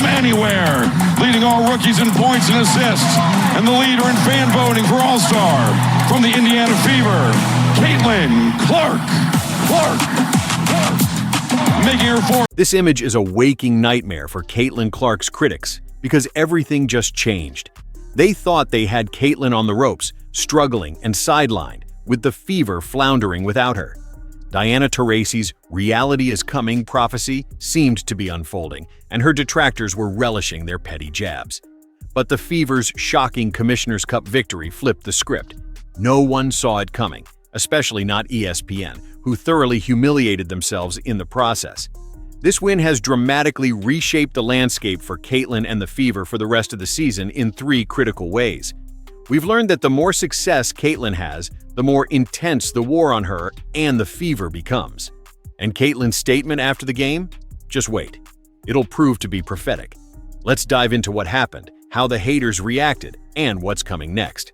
from anywhere, leading all rookies in points and assists, and the leader in fan voting for All-Star from the Indiana Fever, Caitlin Clark. Making her fourth. This image is a waking nightmare for Caitlin Clark's critics because everything just changed. They thought they had Caitlin on the ropes, struggling and sidelined, with the Fever floundering without her. Diana Taurasi's "reality is coming" prophecy seemed to be unfolding, and her detractors were relishing their petty jabs. But the Fever's shocking Commissioner's Cup victory flipped the script. No one saw it coming, especially not ESPN, who thoroughly humiliated themselves in the process. This win has dramatically reshaped the landscape for Caitlin and the Fever for the rest of the season in 3 critical ways. We've learned that the more success Caitlin has, the more intense the war on her and the Fever becomes. And Caitlin's statement after the game? Just wait. It'll prove to be prophetic. Let's dive into what happened, how the haters reacted, and what's coming next.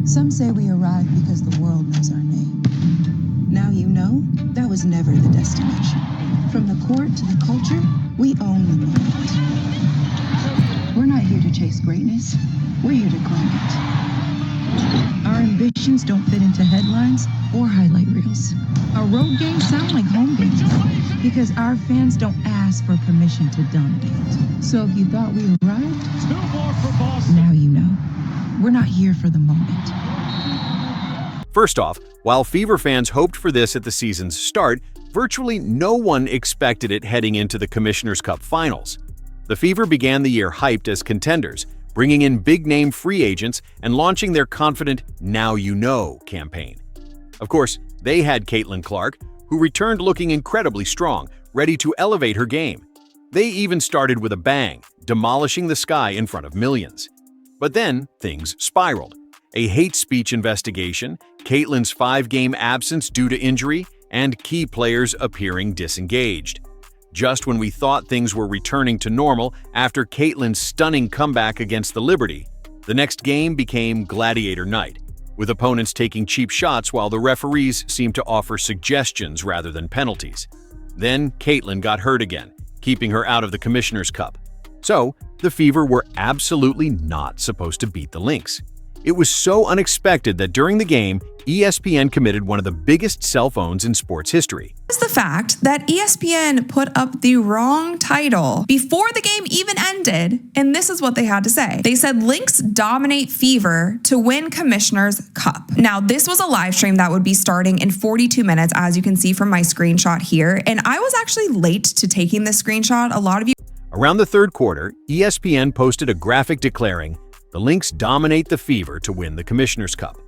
Some say we arrived because the world knows our name. Now you know, that was never the destination. From the court to the culture, we own the moment. We're not here to chase greatness, we're here to claim it. Our ambitions don't fit into headlines or highlight reels. Our road games sound like home games because our fans don't ask for permission to dominate. So if you thought we arrived, now you know. We're not here for the moment. First off, while Fever fans hoped for this at the season's start, virtually no one expected it heading into the Commissioner's Cup Finals. The Fever began the year hyped as contenders, bringing in big-name free agents and launching their confident "Now You Know" campaign. Of course, they had Caitlin Clark, who returned looking incredibly strong, ready to elevate her game. They even started with a bang, demolishing the sky in front of millions. But then, things spiraled. A hate speech investigation, Caitlin's 5-game absence due to injury, and key players appearing disengaged. Just when we thought things were returning to normal after Caitlin's stunning comeback against the Liberty, the next game became Gladiator Night, with opponents taking cheap shots while the referees seemed to offer suggestions rather than penalties. Then Caitlin got hurt again, keeping her out of the Commissioner's Cup. So, the Fever were absolutely not supposed to beat the Lynx. It was so unexpected that during the game, ESPN committed one of the biggest cell phones in sports history. It's the fact that ESPN put up the wrong title before the game even ended, and this is what they had to say. They said Lynx dominate Fever to win Commissioner's Cup. Now, this was a live stream that would be starting in 42 minutes, as you can see from my screenshot here, and I was actually late to taking this screenshot. A lot of you. Around the third quarter, ESPN posted a graphic declaring, "The Lynx dominate the Fever to win the Commissioner's Cup."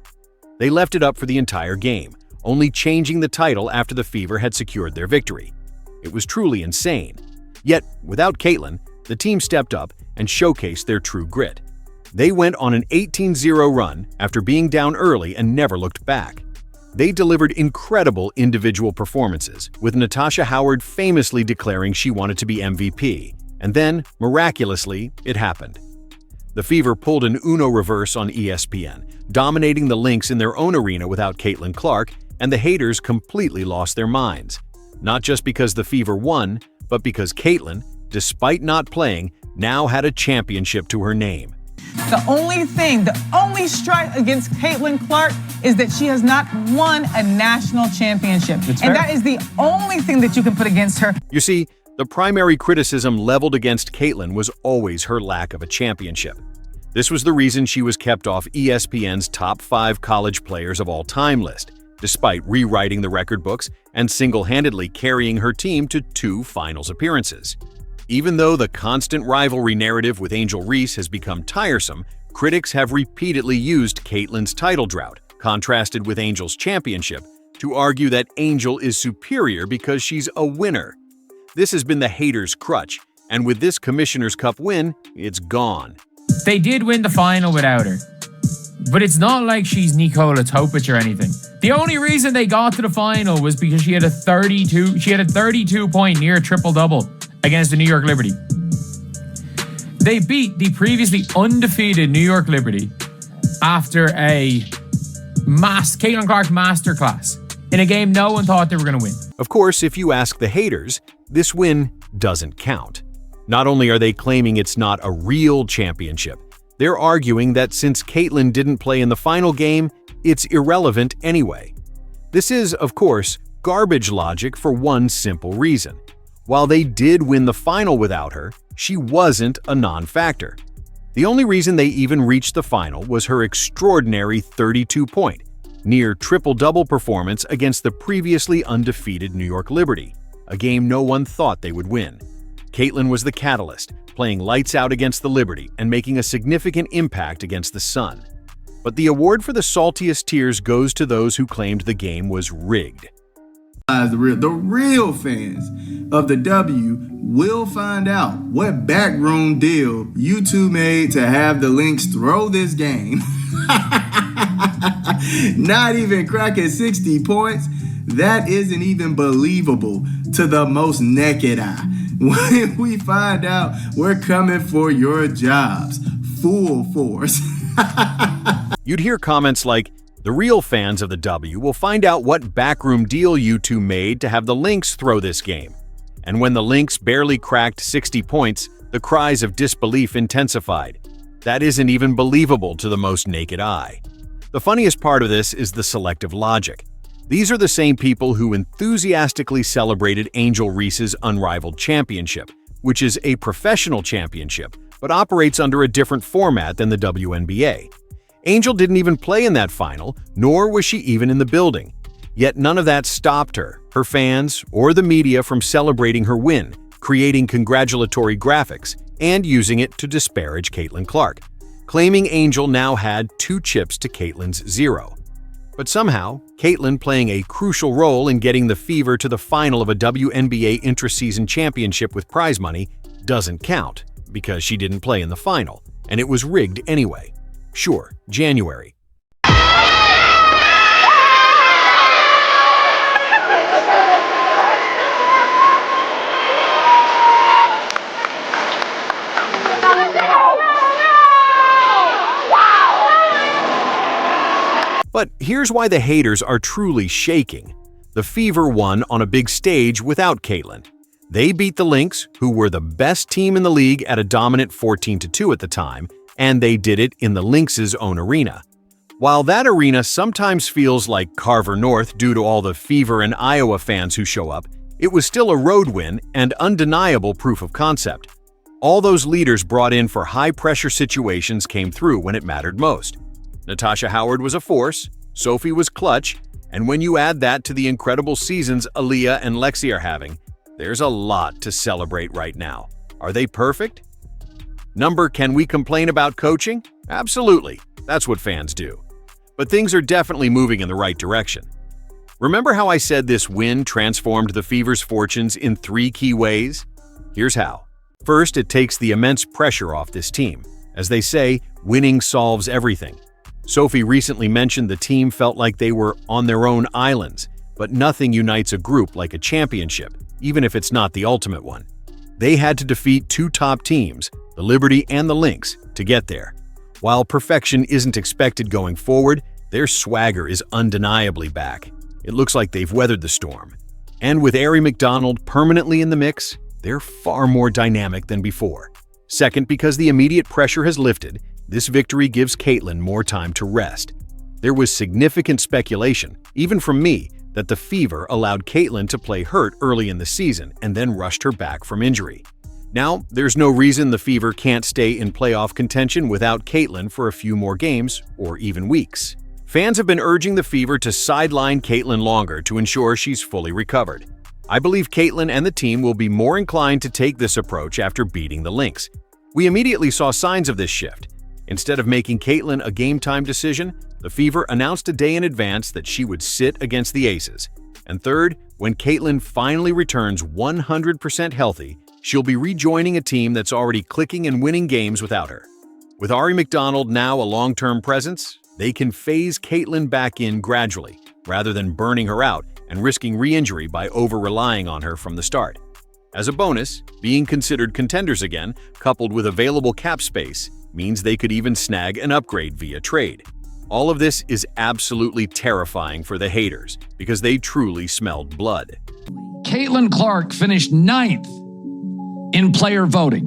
They left it up for the entire game, only changing the title after the Fever had secured their victory. It was truly insane. Yet, without Caitlin, the team stepped up and showcased their true grit. They went on an 18-0 run after being down early and never looked back. They delivered incredible individual performances, with Natasha Howard famously declaring she wanted to be MVP. And then, miraculously, it happened. The Fever pulled an Uno reverse on ESPN, dominating the Lynx in their own arena without Caitlin Clark, and the haters completely lost their minds. Not just because the Fever won, but because Caitlin, despite not playing, now had a championship to her name. The only strike against Caitlin Clark is that she has not won a national championship. And that is the only thing that you can put against her. You see, the primary criticism leveled against Caitlin was always her lack of a championship. This was the reason she was kept off ESPN's top 5 college players of all time list, despite rewriting the record books and single-handedly carrying her team to 2 finals appearances. Even though the constant rivalry narrative with Angel Reese has become tiresome, critics have repeatedly used Caitlin's title drought, contrasted with Angel's championship, to argue that Angel is superior because she's a winner. This has been the haters' crutch, and with this Commissioner's Cup win, it's gone. They did win the final without her, but it's not like she's Nikola Topic or anything. The only reason they got to the final was because she had a 32-point near triple-double against the New York Liberty. They beat the previously undefeated New York Liberty after a Caitlin Clark masterclass in a game no one thought they were going to win. Of course, if you ask the haters, this win doesn't count. Not only are they claiming it's not a real championship, they're arguing that since Caitlyn didn't play in the final game, it's irrelevant anyway. This is, of course, garbage logic for one simple reason. While they did win the final without her, she wasn't a non-factor. The only reason they even reached the final was her extraordinary 32-point, near triple-double performance against the previously undefeated New York Liberty, a game no one thought they would win. Caitlyn was the catalyst, playing lights out against the Liberty and making a significant impact against the Sun. But the award for the saltiest tears goes to those who claimed the game was rigged. The real fans of the W will find out what backroom deal you two made to have the Lynx throw this game. Not even cracking 60 points. That isn't even believable to the most naked eye. When we find out, we're coming for your jobs, full force. You'd hear comments like, "The real fans of the W will find out what backroom deal you two made to have the Lynx throw this game." And when the Lynx barely cracked 60 points, the cries of disbelief intensified. That isn't even believable to the most naked eye. The funniest part of this is the selective logic. These are the same people who enthusiastically celebrated Angel Reese's unrivaled championship, which is a professional championship, but operates under a different format than the WNBA. Angel didn't even play in that final, nor was she even in the building. Yet none of that stopped her, her fans, or the media from celebrating her win, creating congratulatory graphics, and using it to disparage Caitlin Clark, claiming Angel now had 2 chips to Caitlyn's 0. But somehow, Caitlyn playing a crucial role in getting the Fever to the final of a WNBA intra-season championship with prize money doesn't count, because she didn't play in the final, and it was rigged anyway. Sure, January. But here's why the haters are truly shaking. The Fever won on a big stage without Caitlyn. They beat the Lynx, who were the best team in the league at a dominant 14-2 at the time, and they did it in the Lynx's own arena. While that arena sometimes feels like Carver North due to all the Fever and Iowa fans who show up, it was still a road win and undeniable proof of concept. All those leaders brought in for high-pressure situations came through when it mattered most. Natasha Howard was a force, Sophie was clutch, and when you add that to the incredible seasons Aaliyah and Lexi are having, there's a lot to celebrate right now. Are they perfect? Can we complain about coaching? Absolutely. That's what fans do. But things are definitely moving in the right direction. Remember how I said this win transformed the Fever's fortunes in 3 key ways? Here's how. First, it takes the immense pressure off this team. As they say, winning solves everything. Sophie recently mentioned the team felt like they were on their own islands, but nothing unites a group like a championship, even if it's not the ultimate one. They had to defeat 2 top teams, the Liberty and the Lynx, to get there. While perfection isn't expected going forward, their swagger is undeniably back. It looks like they've weathered the storm. And with Arie McDonald permanently in the mix, they're far more dynamic than before. Second, because the immediate pressure has lifted, this victory gives Caitlyn more time to rest. There was significant speculation, even from me, that the Fever allowed Caitlyn to play hurt early in the season and then rushed her back from injury. Now, there's no reason the Fever can't stay in playoff contention without Caitlyn for a few more games or even weeks. Fans have been urging the Fever to sideline Caitlyn longer to ensure she's fully recovered. I believe Caitlyn and the team will be more inclined to take this approach after beating the Lynx. We immediately saw signs of this shift. Instead of making Caitlyn a game-time decision, the Fever announced a day in advance that she would sit against the Aces. And third, when Caitlyn finally returns 100% healthy, she'll be rejoining a team that's already clicking and winning games without her. With Arie McDonald now a long-term presence, they can phase Caitlyn back in gradually, rather than burning her out and risking re-injury by over-relying on her from the start. As a bonus, being considered contenders again, coupled with available cap space, means they could even snag an upgrade via trade. All of this is absolutely terrifying for the haters, because they truly smelled blood. Caitlin Clark finished 9th in player voting.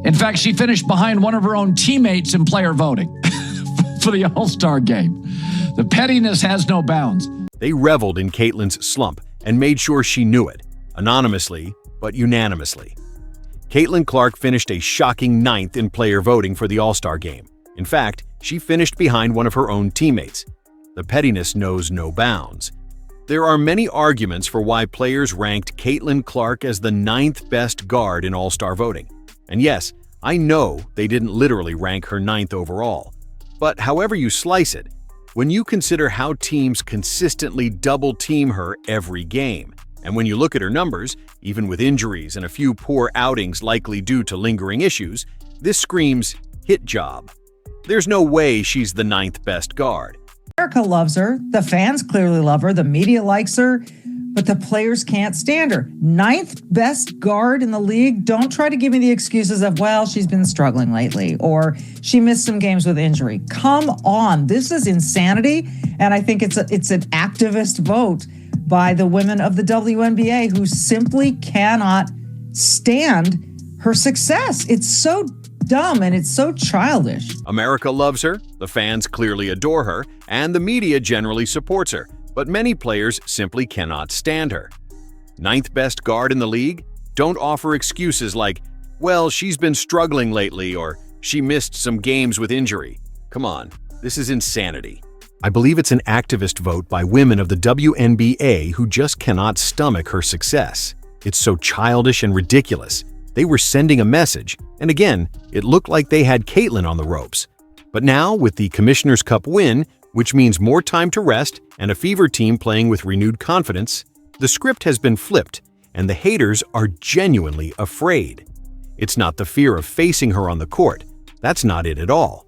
In fact, she finished behind one of her own teammates in player voting for the All-Star game. The pettiness has no bounds. They reveled in Caitlyn's slump and made sure she knew it, anonymously but unanimously. Caitlin Clark finished a shocking 9th in player voting for the All-Star game. In fact, she finished behind one of her own teammates. The pettiness knows no bounds. There are many arguments for why players ranked Caitlin Clark as the 9th best guard in All-Star voting. And yes, I know they didn't literally rank her 9th overall. But however you slice it, when you consider how teams consistently double-team her every game, and when you look at her numbers, even with injuries and a few poor outings likely due to lingering issues, this screams hit job. There's no way she's the 9th best guard. America loves her. The fans clearly love her. The media likes her. But the players can't stand her. 9th best guard in the league. Don't try to give me the excuses of, well, she's been struggling lately, or she missed some games with injury. Come on. This is insanity. And I think it's an activist vote by the women of the WNBA who simply cannot stand her success. It's so dumb and it's so childish. America loves her, the fans clearly adore her, and the media generally supports her, but many players simply cannot stand her. 9th best guard in the league? Don't offer excuses like, well, she's been struggling lately, or she missed some games with injury. Come on, this is insanity. I believe it's an activist vote by women of the WNBA who just cannot stomach her success. It's so childish and ridiculous. They were sending a message, and again, it looked like they had Caitlin on the ropes. But now, with the Commissioner's Cup win, which means more time to rest and a Fever team playing with renewed confidence, the script has been flipped, and the haters are genuinely afraid. It's not the fear of facing her on the court. That's not it at all.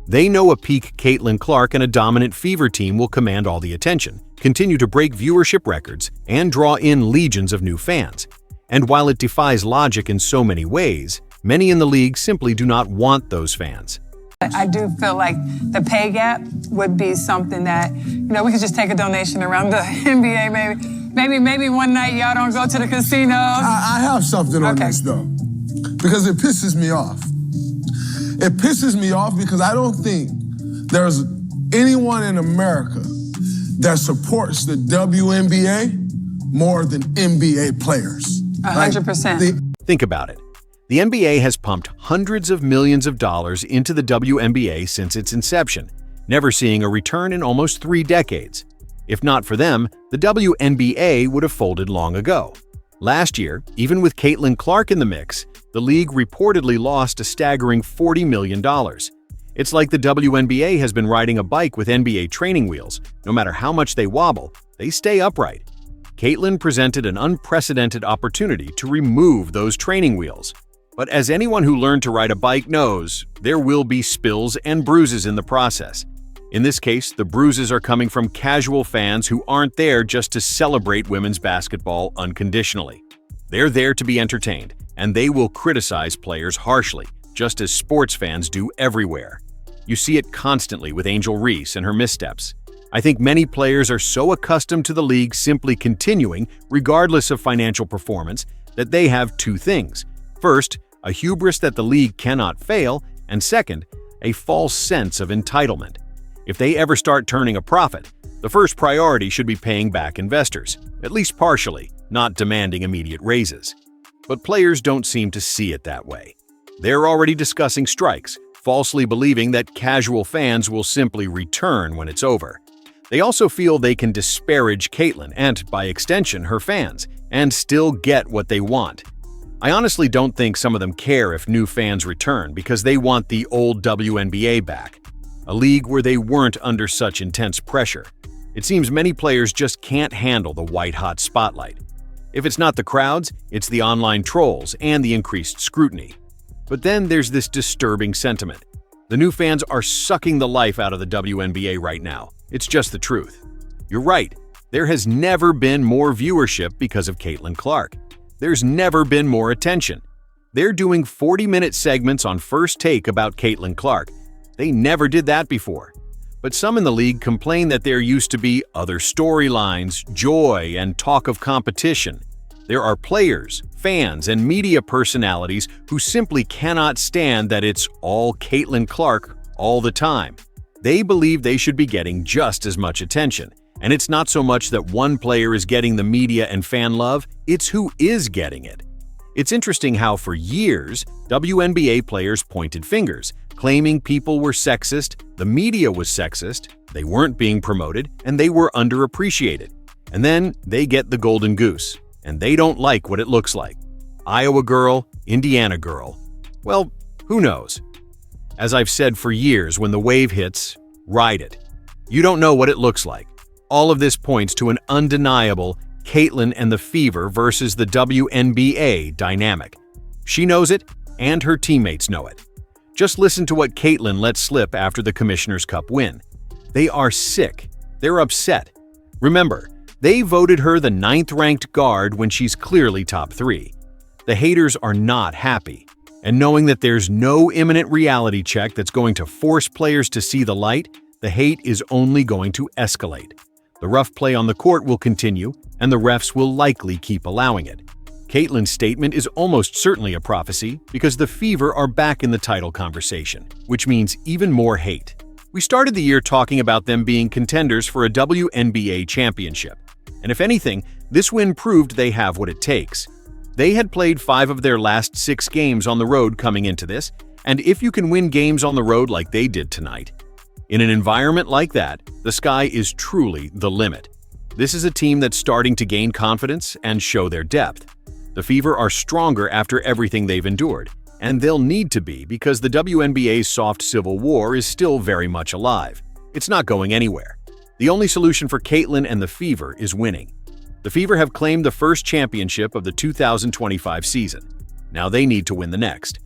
They know a peak Caitlin Clark and a dominant Fever team will command all the attention, continue to break viewership records, and draw in legions of new fans. And while it defies logic in so many ways, many in the league simply do not want those fans. I do feel like the pay gap would be something that, we could just take a donation around the NBA, maybe one night y'all don't go to the casinos. I have something on this, though, because it pisses me off. It pisses me off because I don't think there's anyone in America that supports the WNBA more than NBA players. 100%. Think about it. The NBA has pumped hundreds of millions of dollars into the WNBA since its inception, never seeing a return in almost 3 decades. If not for them, the WNBA would have folded long ago. Last year, even with Caitlin Clark in the mix, the league reportedly lost a staggering $40 million. It's like the WNBA has been riding a bike with NBA training wheels. No matter how much they wobble, they stay upright. Caitlin presented an unprecedented opportunity to remove those training wheels. But as anyone who learned to ride a bike knows, there will be spills and bruises in the process. In this case, the bruises are coming from casual fans who aren't there just to celebrate women's basketball unconditionally. They're there to be entertained, and they will criticize players harshly, just as sports fans do everywhere. You see it constantly with Angel Reese and her missteps. I think many players are so accustomed to the league simply continuing, regardless of financial performance, that they have 2 things. First, a hubris that the league cannot fail, and second, a false sense of entitlement. If they ever start turning a profit, the first priority should be paying back investors, at least partially, not demanding immediate raises. But players don't seem to see it that way. They're already discussing strikes, falsely believing that casual fans will simply return when it's over. They also feel they can disparage Caitlin and, by extension, her fans, and still get what they want. I honestly don't think some of them care if new fans return because they want the old WNBA back, a league where they weren't under such intense pressure. It seems many players just can't handle the white-hot spotlight. If it's not the crowds, it's the online trolls and the increased scrutiny. But then there's this disturbing sentiment. The new fans are sucking the life out of the WNBA right now. It's just the truth. You're right. There has never been more viewership because of Caitlin Clark. There's never been more attention. They're doing 40-minute segments on First Take about Caitlin Clark. They never did that before. But some in the league complain that there used to be other storylines, joy, and talk of competition. There are players, fans and media personalities who simply cannot stand that it's all Caitlin Clark all the time. They believe they should be getting just as much attention. And it's not so much that one player is getting the media and fan love, it's who is getting it. It's interesting how for years, WNBA players pointed fingers, claiming people were sexist, the media was sexist, they weren't being promoted, and they were underappreciated. And then they get the golden goose, and they don't like what it looks like. Iowa girl, Indiana girl. Well, who knows? As I've said for years, when the wave hits, ride it. You don't know what it looks like. All of this points to an undeniable Caitlin and the Fever versus the WNBA dynamic. She knows it, and her teammates know it. Just listen to what Caitlin let slip after the Commissioner's Cup win. They are sick. They're upset. Remember, they voted her the 9th-ranked guard when she's clearly top 3. The haters are not happy. And knowing that there's no imminent reality check that's going to force players to see the light, the hate is only going to escalate. The rough play on the court will continue, and the refs will likely keep allowing it. Caitlin's statement is almost certainly a prophecy because the Fever are back in the title conversation, which means even more hate. We started the year talking about them being contenders for a WNBA championship. And if anything, this win proved they have what it takes. They had played 5 of their last 6 games on the road coming into this, and if you can win games on the road like they did tonight, in an environment like that, the sky is truly the limit. This is a team that's starting to gain confidence and show their depth. The Fever are stronger after everything they've endured, and they'll need to be because the WNBA's soft civil war is still very much alive. It's not going anywhere. The only solution for Caitlin and the Fever is winning. The Fever have claimed the first championship of the 2025 season. Now they need to win the next.